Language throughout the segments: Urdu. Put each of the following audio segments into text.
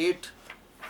8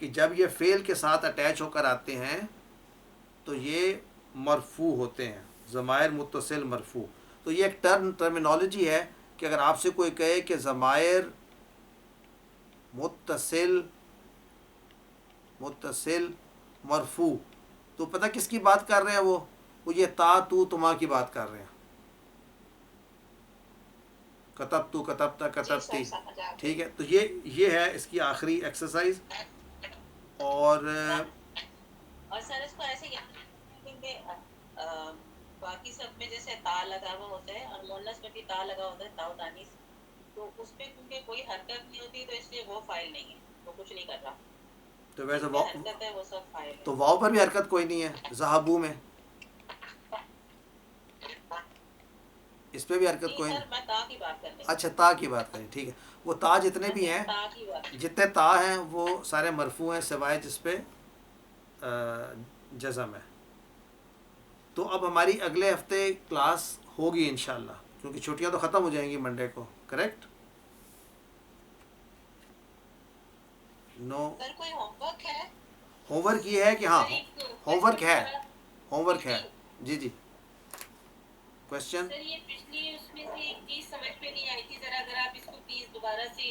کہ جب یہ فعل کے ساتھ اٹیچ ہو کر آتے ہیں تو یہ مرفوع ہوتے ہیں، ضمائر متصل مرفوع. تو یہ ایک ٹرمینالوجی ہے کہ اگر آپ سے کوئی کہے کہ ضمائر متصل مرفوع، تو پتہ کس کی بات کر رہے ہیں؟ وہ یہ تا تو تما کی بات کر رہے ہیں. کتب تو کتبتا کتبتی، ٹھیک ہے. تو یہ ہے اس کی آخری ایکسرسائز. اور سر اس کو ایسے یاد رکھیں کہ باقی سب میں جیسے تا لگا ہوا ہوتا ہے اور مونس میں بھی تا لگا ہوتا ہے، تاؤ تانیس، تو اس پہ کیونکہ کوئی حرکت نہیں ہوتی تو اس لیے وہ فائل نہیں ہے، وہ کچھ نہیں کر رہا. تو ویسے حرکت ہے وہ سب فائل ہے. تو واو پر بھی حرکت کوئی نہیں ہے ذہبو میں، اس پہ بھی حرکت کوئی نہیں. سر میں تا کی بات کر رہی ہوں. اچھا تا کی بات کریں، ٹھیک ہے. وہ تا جتنے بھی ہیں، تا کی بات. جتنے تا ہیں وہ سارے مرفوع ہیں سوائے جس پہ جزم ہے. تو اب ہماری اگلے ہفتے کلاس ہوگی انشاءاللہ، کیونکہ چھٹیاں تو ختم ہو جائیں گی منڈے کو، کریکٹ؟ نو سر کوئی ہوم ورک ہے؟ ہوم ورک یہ ہے کہ ہاں ہوم ورک ہے. جی جی کوشچن. سر یہ پچھلی اس میں سے ایک چیز سمجھ میں نہیں آئی تھی، ذرا اگر آپ اس کو پلیز دوبارہ سے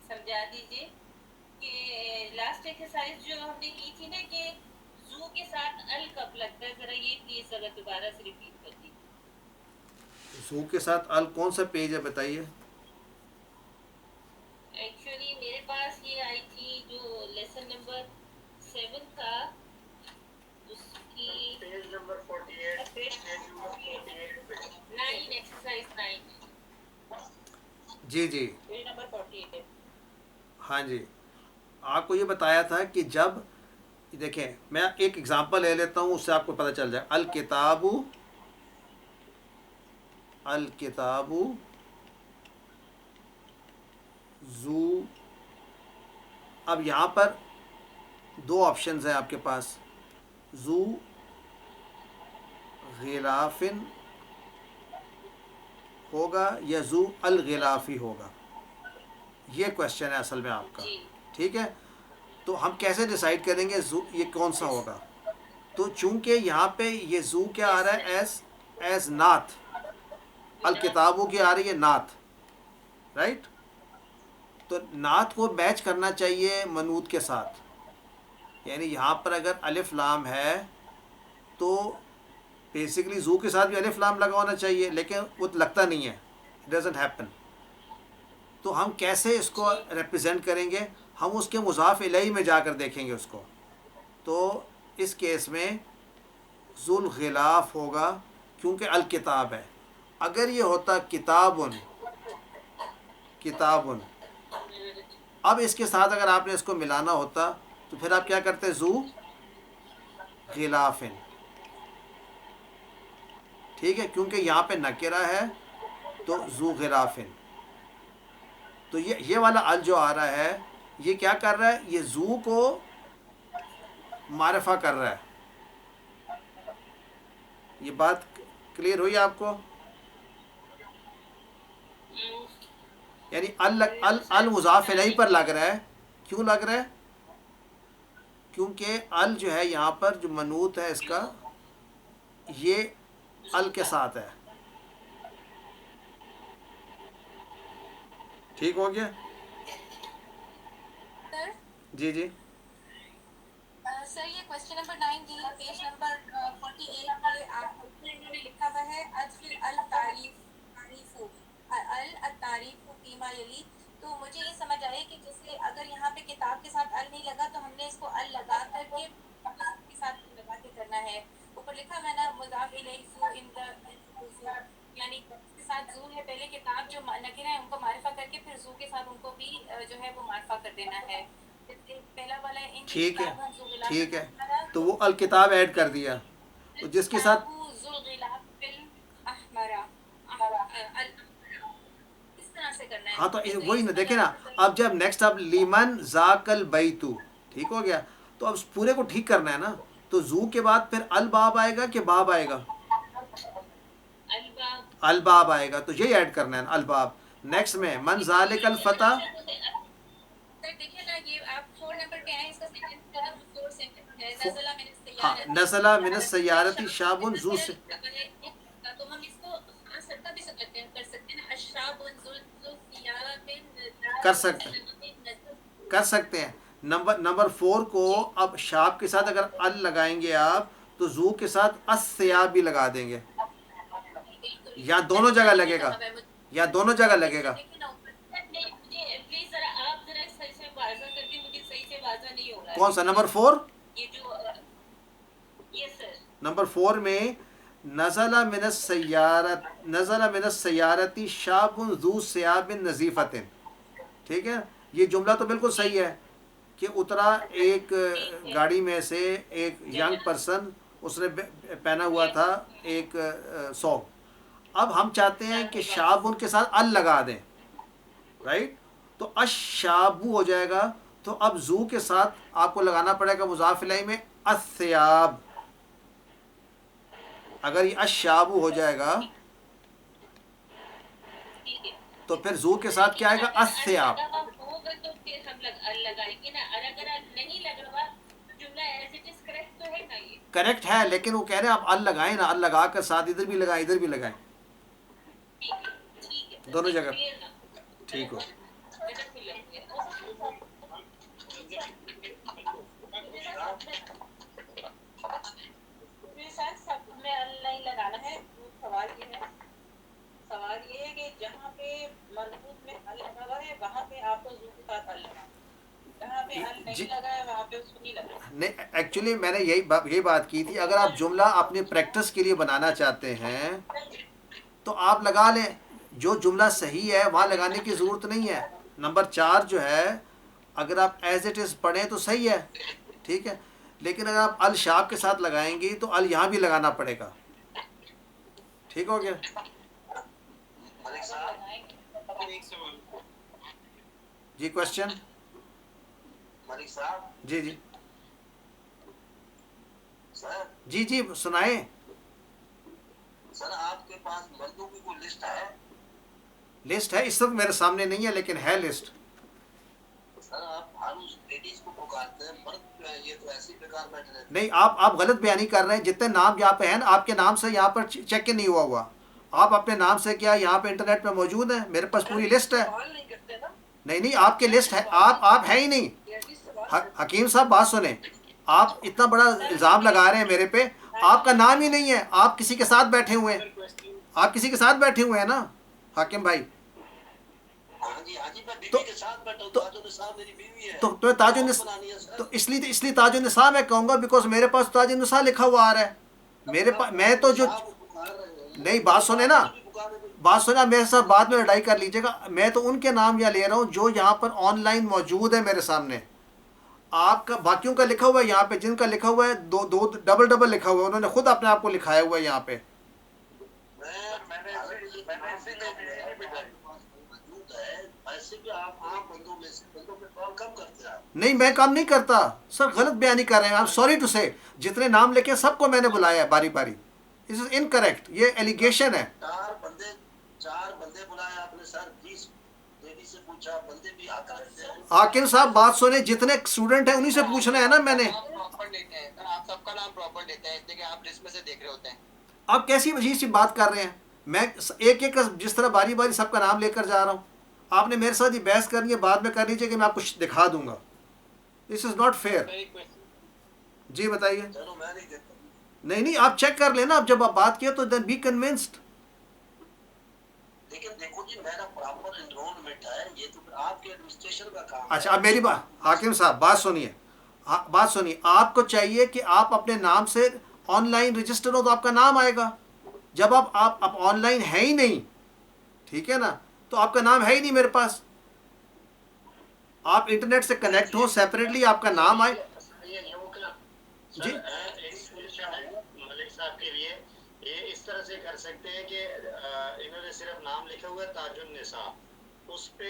سمجھا دیجیے کہ لاسٹ ایکسرسائز جو ہم نے کی تھی نا کہ زو کے ساتھ ال کب لگتا ہے، ذرا یہ پلیز اگر دوبارہ سے ریپیٹ کر دیجیے. زو کے ساتھ ال کون سا پیج ہے بتائیے؟ ایکچولی میرے پاس یہ آئی تھی جو لیسن نمبر 7 تھا، اس کی پیج نمبر 48 پیج نمبر 48 پہ 9 ایکسرسائز 9. جی جی پیج نمبر 48 ہے. ہاں جی، آپ کو یہ بتایا تھا کہ جب دیکھیں میں ایک اگزامپل لے لیتا ہوں، اس سے آپ کو پتہ چل جائے. الکتاب زو. اب یہاں پر دو آپشنز ہیں آپ کے پاس، زو غلافن ہوگا یا زو الغلافی ہوگا. یہ کوشچن ہے اصل میں آپ کا، ٹھیک ہے. تو ہم کیسے ڈیسائیڈ کریں گے زو یہ کون سا ہوگا؟ تو چونکہ یہاں پہ یہ زو کیا آ رہا ہے ایز نعت، الکتابوں کی آ رہی ہے نعت، رائٹ؟ تو نعت کو میچ کرنا چاہیے منوط کے ساتھ. یعنی یہاں پر اگر الف لام ہے تو بیسیکلی زو کے ساتھ بھی الف لام لگا ہونا چاہیے، لیکن وہ لگتا نہیں ہے، اٹ ڈزنٹ ہیپن. تو ہم کیسے اس کو ریپرزینٹ کریں گے؟ ہم اس کے مضاف الیہ میں جا کر دیکھیں گے اس کو. تو اس کیس میں ذو الغلاف ہوگا کیونکہ الکتاب ہے. اگر یہ ہوتا کتابن، اب اس کے ساتھ اگر آپ نے اس کو ملانا ہوتا تو پھر آپ کیا کرتے؟ ذو غلافن، ٹھیک ہے، کیونکہ یہاں پہ نکرہ ہے تو ذو غلافن. تو یہ والا ال جو آ رہا ہے یہ کیا کر رہا ہے؟ یہ ذو کو معرفہ کر رہا ہے. یہ بات کلیئر ہوئی آپ کو؟ یعنی ال مضاف الیہ پر لگ رہا ہے. کیوں لگ رہا ہے؟ کیونکہ ال جو ہے یہاں پر جو منوط ہے اس کا یہ ال کے ساتھ ہے. ٹھیک ہو گیا؟ سر جی جی سر یہ question number 9 the page number 48 پہ آپ انہوں نے لکھا ہوا ہے ادخل التعریف فیما یلی. تو مجھے یہ سمجھ آئے کہ جیسے اگر یہاں پہ کتاب کے ساتھ ال نہیں لگا تو ہم نے اس کو ال لگا کر کے کے ساتھ لگا کے کرنا ہے. اوپر لکھا میں نے مضاف الیہ زو ان دا یعنی اس کے ساتھ زو ہے، پہلے کتاب جو نکرہ ہیں ان کو معرفہ کر کے پھر زو کے ساتھ ان کو بھی جو ہے وہ معرفہ کر دینا ہے. پہلا والا ٹھیک ہے ٹھیک ہے. تو وہ الکتاب ایڈ کر دیا تو جس کے ساتھ ہاں تو وہی نا دیکھیں نا. اب جب نیکسٹ اب لیمن ذاک البیتو ٹھیک ہو گیا تو اب اس پورے کو ٹھیک کرنا ہے نا. تو زو کے بعد پھر الباب آئے گا کہ باب آئے گا؟ الباب آئے گا. تو یہی ایڈ کرنا ہے الباب. نیکسٹ میں من ذالک الفتح. دیکھیے نا یہ آپ 4 نمبر پہ آئے اس کا سینٹینس کا فور سینٹینس ہے نزلہ من ہاں السیارۃ نزلہ من السیارتی شاب ذو سے تو ہم اس کو سرکا بھی کر سکتے ہیں نا اشراب ذو سیارہ من کر سکتے ہیں. نمبر 4 کو اب شاب کے ساتھ اگر ال لگائیں گے آپ تو زو کے ساتھ السیاب بھی لگا دیں گے, یا دونوں جگہ لگے گا, یا دونوں جگہ لگے گا. پلیز ذرا آپ ذرا صحیح سے واضح کر کے, مجھے صحیح سے واضح نہیں ہو رہا ہے. کون سا نمبر 4؟ یہ جو یس سر نمبر 4 میں نزل من السیارتی شاب ذو ثیاب نظیفۃ, ٹھیک ہے. یہ جملہ تو بالکل صحیح ہے کہ اترا ایک گاڑی میں سے ایک ینگ پرسن, اس نے پہنا ہوا تھا ایک سوگ. اب ہم چاہتے ہیں کہ شاب ان کے ساتھ ال لگا دیں, رائٹ. تو الشابو ہو جائے گا, تو اب زو کے ساتھ آپ کو لگانا پڑے گا مضاف الیہ میں الثیاب. اگر یہ الشابو ہو جائے گا تو پھر زو کے ساتھ کیا آئے گا الثیاب. ہوگا تو پھر ہم لگائیں گے نا, اور اگر نہیں لگ رہا جملہ ایز اٹ از کریکٹ تو ہے نا, یہ کریکٹ ہے, لیکن وہ کہہ رہے ہیں آپ ال لگائیں نا, ال لگا کر ساتھ ادھر بھی لگائیں ادھر بھی لگائیں, ٹھیک ہے دونوں جگہ. ٹھیک ہو میں ال نہیں لگانا ہے. سوال یہ ہے کہ جہاں پہ مربوط میں ال لگا ہوا ہے وہاں پہ آپ کو زو کے ساتھ ال لگانا, جہاں پہ ال نہیں لگا ہے وہاں پہ اس کو نہیں لگانا. نہیں, ایکچولی میں نے یہی بات کی تھی. اگر آپ جملہ اپنی پریکٹس کے لیے بنانا چاہتے ہیں تو آپ لگا لیں, جو جملہ صحیح ہے وہاں لگانے کی ضرورت نہیں ہے. نمبر 4 جو ہے اگر آپ ایز اٹ از پڑھیں تو صحیح ہے, ٹھیک ہے. لیکن اگر آپ ال شاب کے ساتھ لگائیں گی تو ال یہاں بھی لگانا پڑے گا. ٹھیک ہو گیا. جی کوشچن. ملک صاحب جی جی سر جی جی سنائیں. سر آپ کے پاس مردوں کی کوئی لسٹ ہے؟ لسٹ ہے, اس وقت میرے سامنے نہیں ہے لیکن ہے لسٹ. سر آپ ہر اس لیڈیز کو پکارتے ہیں, مرد جو ہے یہ تو ایسے ہی بیکار بیٹھے رہتے ہیں. نہیں, آپ غلط بیانی کر رہے ہیں. جتنے نام یہاں پہ ہیں آپ کے نام سے یہاں پر چیک نہیں ہوا. آپ اپنے نام سے کیا یہاں پہ انٹرنیٹ پہ موجود ہیں, میرے پاس پوری لسٹ ہے. نہیں آپ کے لسٹ ہے, آپ ہیں ہی نہیں. حکیم صاحب بات سنیں, آپ اتنا بڑا الزام لگا رہے ہیں میرے پہ, آپ کا نام ہی نہیں ہے. آپ کسی کے ساتھ بیٹھے ہوئے ہیں, آپ کسی کے ساتھ بیٹھے ہوئے ہیں نا حاکم بھائی. تو تاج النساء, تو اس لیے تاج النساء میں کہوں گا بیکاز میرے پاس تاج النساء لکھا ہوا آ رہا ہے. میرے پاس میں تو جو نہیں, بات سنیں نا, بات سنا میرے ساتھ بعد میں لڑائی کر لیجیے گا. میں تو ان کے نام یہاں لے رہا ہوں جو یہاں پر آن لائن موجود ہے میرے سامنے. آپ کا باقیوں کا لکھا ہوا ہے یہاں پہ, جن کا لکھا ہوا ہے دو ڈبل لکھا ہوا ہے, انہوں نے خود اپنے آپ کو لکھایا ہوا ہے یہاں پہ. نہیں میں کام نہیں کرتا سر, غلط بیانی کر رہے ہیں آپ. سوری ٹو سے جتنے نام لکھے سب کو میں نے بلایا ہے باری باری. دس از انکریکٹ, یہ ایلیگیشن ہے. 4 بندے بلائے آپ نے سر, 20 لیڈی سے پوچھا, بندے بھی آ کر رہتے ہیں. حاکم صاحب بات سنیں, جتنے اسٹوڈنٹ ہیں انہی سے پوچھنا ہے نا میں نے. آپ سب کا نام پراپر لیتے ہیں, اس لیے کہ آپ لسٹ میں سے دیکھ رہے ہوتے ہیں. آپ کیسی عجیب سی بات کر رہے ہیں. میں ایک ایک جس طرح باری باری سب کا نام لے کر جا رہا ہوں. آپ نے میرے ساتھ یہ بحث کرنی ہے, بعد میں کر لیجیے کہ میں آپ کو دکھا دوں گا. دس از ناٹ فیئر. جی بتائیے. نہیں آپ چیک کر لینا, اب جب آپ بات کیا تو دین بی کنونسڈ. لیکن دیکھو جی میرا پراپر انرولمنٹ ہے, یہ تو آپ کے ایڈمنسٹریشن کا کام ہے. اچھا اب میری بات, حاکم صاحب بات سنیے, آپ کو چاہیے کہ آپ اپنے نام سے آن لائن رجسٹر ہو تو آپ کا نام آئے گا. جب آپ آن لائن ہے ہی نہیں, ٹھیک ہے نا, تو آپ کا نام ہے ہی نہیں میرے پاس. آپ انٹرنیٹ سے کنیکٹ ہو سیپریٹلی, آپ کا نام آئے. جی ملک صاحب کے لیے یہ اس طرح سے کر سکتے ہیں کہ انہوں نے صرف نام لکھا ہوا ہے تاج النساء, اس پہ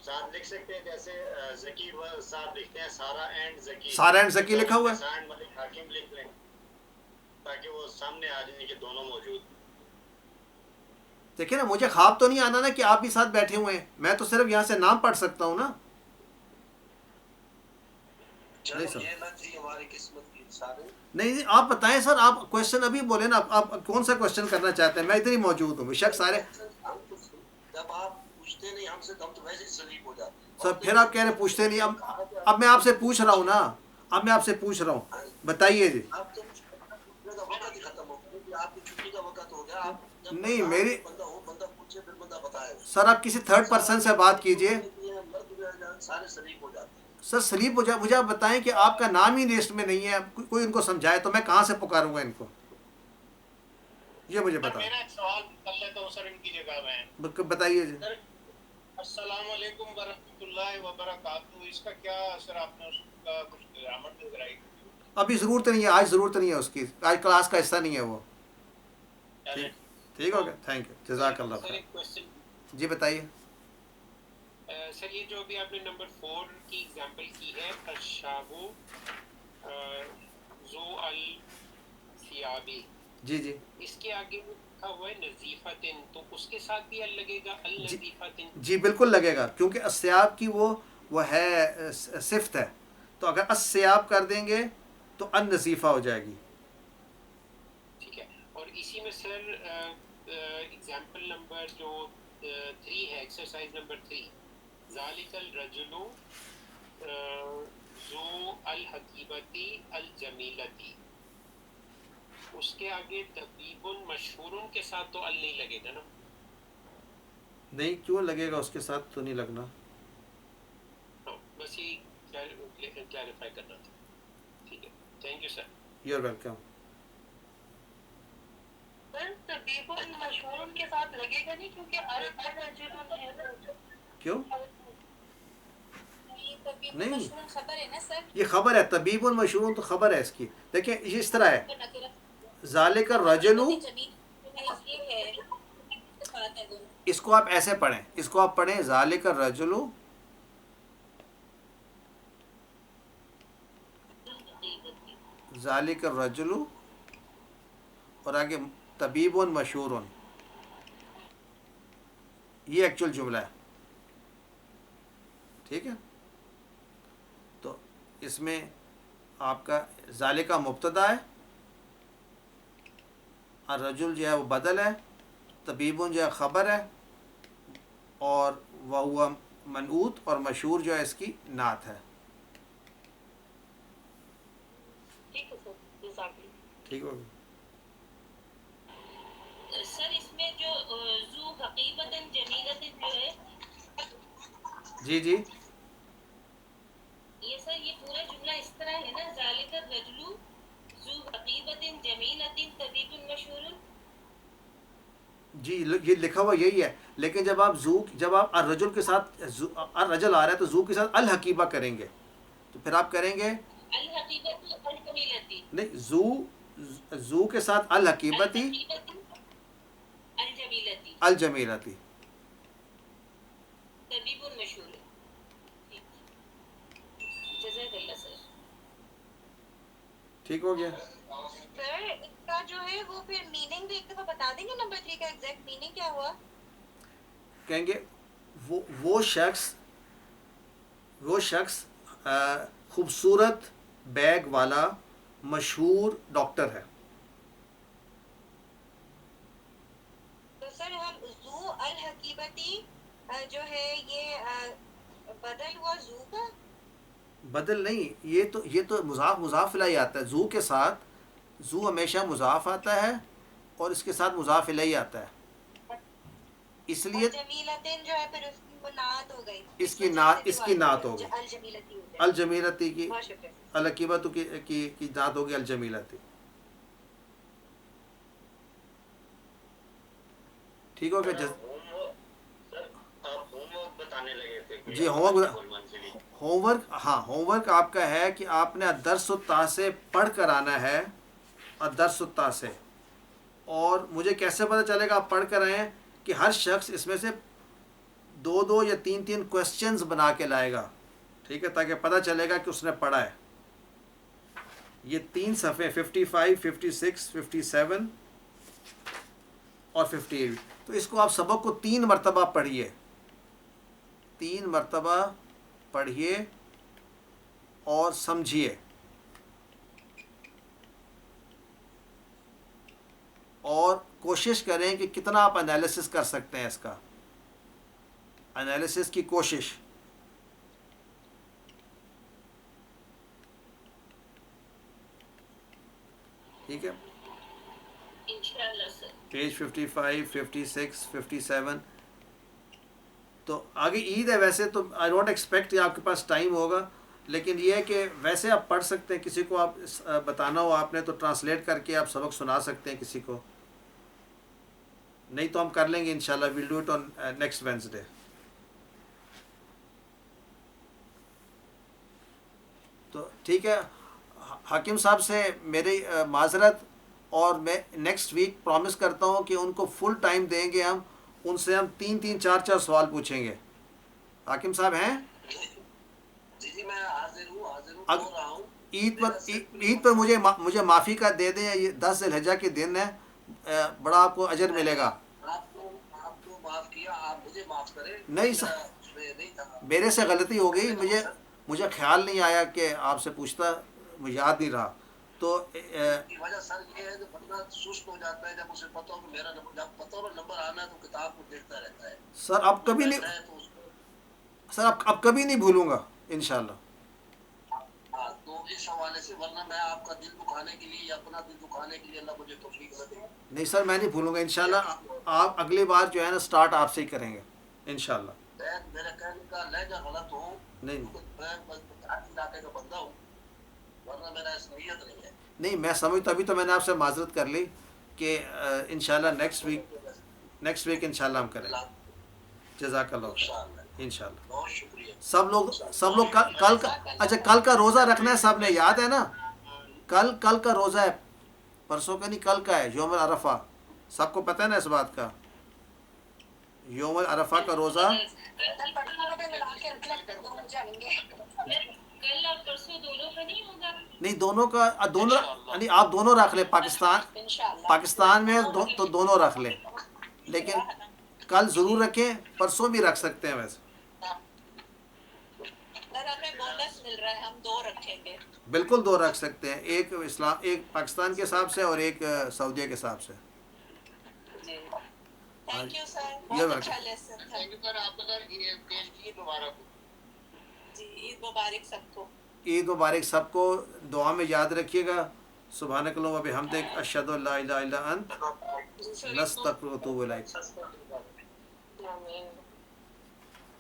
ساتھ لکھ سکتے ہیں, جیسے ذکی صاحب لکھتے ہیں سارا اینڈ ذکی, سارا اینڈ ذکی لکھا ہوا ہے, ملک حاکم لکھ لیں تاکہ وہ سامنے آ جائیں کہ دونوں موجود. دیکھیں نا, مجھے خواب تو نہیں آنا نا کہ آپ بھی ساتھ بیٹھے ہوئے ہیں. میں تو صرف یہاں سے نام پڑھ سکتا ہوں نا. نہیں سر یہ نہ تھی ہماری قسمت کی سارے. نہیں آپ بتائیں سر, آپ کوشچن ابھی بولیں نا, آپ کون سا کوشچن کرنا چاہتے ہیں؟ میں ادھر ہی موجود ہوں, بے شک سارے. ہم تو جب آپ پوچھتے نہیں ہم سے تو ہم تو ویسے ہی سلیپ ہو جاتے ہیں. سر پھر آپ کہہ رہے پوچھتے نہیں. اب میں آپ سے پوچھ رہا ہوں نا, اب میں آپ سے پوچھ رہا ہوں, بتائیے جی. آپ تو پوچھنے کا وقت ہی ختم ہو گیا کہ آپ کی چھٹی کا وقت ہو گیا. آپ جب نہیں میری بندہ پوچھے پھر بندہ بتائے. سر آپ کسی تھرڈ پرسن سے بات کیجئے. سارے سلیپ ہو جاتے ہیں. سر سلیپ ہو جائے, مجھے آپ بتائیں کہ آپ کا نام ہی لسٹ میں نہیں ہے, کوئی ان کو سمجھائے تو میں کہاں سے پکاروں گا ان کو, یہ مجھے بتا. میرا ایک سوال کر لیتا ہوں سر ان کی جگہ میں. بتائیے جی. السلام علیکم ورحمۃ اللہ وبرکاتہ, اس کا کیا سر آپ نے اس کا کچھ گرامر کرائی؟ ابھی ضرورت نہیں ہے, آج ضرورت نہیں ہے اس کی, آج کلاس کا حصہ نہیں ہے وہ. ٹھیک ہو گیا, تھینک یو, جزاک اللہ خیر. جی بتائیے. سر یہ جو ابھی آپ نے نمبر 4 کی ایگزامپل کی ہے, الشابو ذو الثیابی, جی جی اس کے آگے لکھا ہوا ہے نظیفتن, تو اس کے ساتھ بھی ال لگے گا, النظیفتن؟ جی بالکل لگے گا, کیونکہ الثیاب کی وہ ہے صفت ہے, تو اگر الثیاب کر دیں گے تو النظیفہ ہو جائے گی. ٹھیک ہے. اور اسی میں سر ایگزامپل نمبر جو 3 ہے, ایکسرسائز نمبر 3, ذالک الرجل ذو الحقیبتی الجمیلتی, اس کے آگے طبیب مشہور کے ساتھ تو ال نہیں لگے گا نا؟ نہیں, کیوں لگے گا, اس کے ساتھ تو نہیں لگنا. ہاں بس یہ کلیریفائی کرنا تھا. ٹھیک ہے, thank you sir. You are welcome. Sir طبیب مشہور کے ساتھ لگے گا نہیں, کیونکہ الرجل ہے نا. کیوں طبیب نہیں, مشہور خبر ہے نا سر, یہ خبر ہے, طبیب مشہور تو خبر ہے اس کی. دیکھیں یہ اس طرح ہے, ذالک الرجل, اس کو آپ ایسے پڑھیں, اس کو آپ پڑھیں ذالک الرجل, ذالک الرجل, اور آگے طبیب مشہور, یہ ایکچوئل جملہ ہے. ٹھیک ہے, تو اس میں آپ کا ذالکہ مبتدا ہے, الرجل جو ہے وہ بدل ہے, طبیب جو ہے خبر ہے, اور وہ منعوت, اور مشہور جو ہے اس کی نعت ہے. ٹھیک ہے سر, جزاک اللہ. ٹھیک ہوگی. سر اس میں جو ذو حقیبتن جمیلتن جو ہے, جی جی یہ سر یہ پورا جملہ اس طرح ہے نا, ذالک الرجل ذو حقیبتن جمیلتن طبیب مشہور. جی یہ لکھا ہوا یہی ہے, لیکن جب آپ الرجل کے ساتھ الرجل آ رہا ہے تو ذو کے ساتھ الحقیبہ کریں گے, تو پھر آپ کریں گے الحقیبت الجمیلتی, نہیں, ذو کے ساتھ الحقیبتی الجمیلتی, الجمیلتی. طبیب مشہور. جزاک اللہ سر. ٹھیک ہو گیا. سر اس کا جو ہے وہ پھر میننگ بھی ایک دفعہ بتا دیں گے, نمبر 3 کا ایگزیکٹ میننگ کیا ہوا؟ کہیں گے وہ شخص خوبصورت بیگ والا مشہور ڈاکٹر ہے. تو سر ہم ذو الحقیبتی جو ہے یہ بدل ہوا ذو کا؟ بدل نہیں, یہ تو مضاف الیہ آتا ہے, ذو کے ساتھ, ذو ہمیشہ مضاف آتا ہے اور اس کے ساتھ مضاف الیہ آتا ہے, اس لیے جمیلتن جو ہے پھر اس کی وہ نعت ہو گئی, اس کی نعت ہوگی الجمیلتی ہو گئی. الجمیلتی کی, بہت شکریہ. الحقیبت کی نعت ہوگی الجمیلتی. ٹھیک ہو گیا. بتانے لگے تھے جی ہوم ورک, ہاں ہوم ورک آپ کا ہے کہ آپ نے درس التا سے پڑھ کر آنا ہے, درس التا سے. اور مجھے کیسے پتہ چلے گا آپ پڑھ کر آئیں, کہ ہر شخص اس میں سے 2 یا 3 کویسچنز بنا کے لائے گا. ٹھیک ہے, تاکہ پتہ چلے گا کہ اس نے پڑھا ہے. یہ 3 صفحے 55, 56, 57 اور 58, تو اس کو آپ سبق کو 3 مرتبہ پڑھیے, 3 مرتبہ پڑھیے, اور سمجھیے اور کوشش کریں کہ کتنا آپ انالیسس کر سکتے ہیں اس کا، انالیسس کی کوشش. ٹھیک ہے، انشاءاللہ سر. پیج 55 56 57. تو آگے عید ہے، ویسے تو آئی ڈونٹ ایکسپیکٹ کہ آپ کے پاس ٹائم ہوگا، لیکن یہ ہے کہ ویسے آپ پڑھ سکتے ہیں، کسی کو آپ بتانا ہو آپ نے تو ٹرانسلیٹ کر کے آپ سبق سنا سکتے ہیں کسی کو، نہیں تو ہم کر لیں گے انشاءاللہ. We'll do it on next Wednesday. تو ٹھیک ہے، حاکم صاحب سے میری معذرت، اور میں نیکسٹ ویک پرومس کرتا ہوں کہ ان کو فل ٹائم دیں گے، ہم ان سے ہم 3 4 سوال پوچھیں گے. حاکم صاحب ہیں؟ جی میں حاضر ہوں بول رہا ہوں. عید پر مجھے معافی کا دے دیں، یہ 10 ذی الحجہ کے دن ہے، بڑا آپ کو اجر ملے گا. آپ کو معاف کیا، آپ مجھے معاف کریں. نہیں سر، اس میں نہیں تھا، میرے سے غلطی ہو گئی، مجھے خیال نہیں آیا کہ آپ سے پوچھتا، مجھے یاد نہیں رہا. تو کی وجہ سر یہ ہے کہ بندہ سست ہو جاتا ہے جب اسے پتہ ہو کہ میرا نمبر، جب پتہ ہو نمبر آنا ہے تو کتاب کو دیکھتا رہتا ہے. سر اب کبھی نہیں، تو اس کو سر اب کبھی نہیں بھولوں گا انشاءاللہ. ہاں، تو اس حوالے سے، ورنہ میں آپ کا دل دکھانے کے لیے یا اپنا دل دکھانے کے لیے اللہ مجھے توفیق نہ دے. نہیں سر میں نہیں بھولوں گا انشاءاللہ. آپ اگلی بار جو ہے نا سٹارٹ آپ سے ہی کریں گے انشاءاللہ. میرے کہنے کا لہجہ غلط ہو، نہیں میں دیہاتی علاقے کا بندہ ہوں، ورنہ میرا اس نیت نہیں ہے. نہیں، میں سمجھتا، ابھی تو میں نے آپ سے معذرت کر لی کہ انشاءاللہ نیکسٹ ویک انشاءاللہ ہم کریں. جزاک اللہ انشاءاللہ. انشاءاللہ. بہت شکریہ. سب لوگ کل کا، اچھا کل کا روزہ رکھنا ہے سب نے، یاد ہے نا؟ کل کا روزہ ہے، پرسوں کا نہیں، کل کا ہے یوم العرفہ. سب کو پتہ ہے نا اس بات کا؟ یوم العرفہ کا روزہ. کل اور پرسوں دونوں کا نہیں ہوگا؟ نہیں، دونوں کا، یعنی آپ دونوں رکھ لیں. پاکستان میں تو دونوں رکھ لیں، لیکن کل ضرور رکھیں، پرسوں بھی رکھ سکتے ہیں. ویسے ہمیں بونس مل رہا ہے، ہم 2 رکھیں گے. بالکل 2 رکھ سکتے ہیں، ایک پاکستان کے حساب سے اور ایک سعودیہ کے حساب سے. جی تھینک یو سر، یہ بہت اچھا لیسن تھا. تھینک یو سر. آپ کا سر پیش کی مبارک ہو. جی عید مبارک سب کو. عید مبارک سب کو. دعا میں یاد رکھیے گا. سبحانک اللہم و بحمدک، اشہد ان لا الہ الا انت، نستغفرک و نتوب الیک.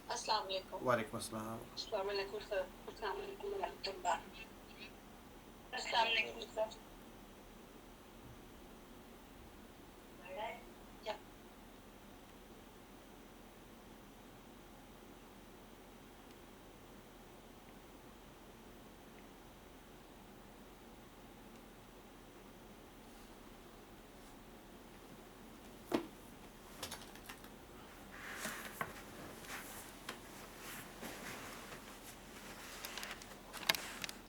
السلام علیکم. وعلیکم السلام. السلام علیکم سر. السلام علیکم ورحمۃ اللہ. السلام علیکم سر.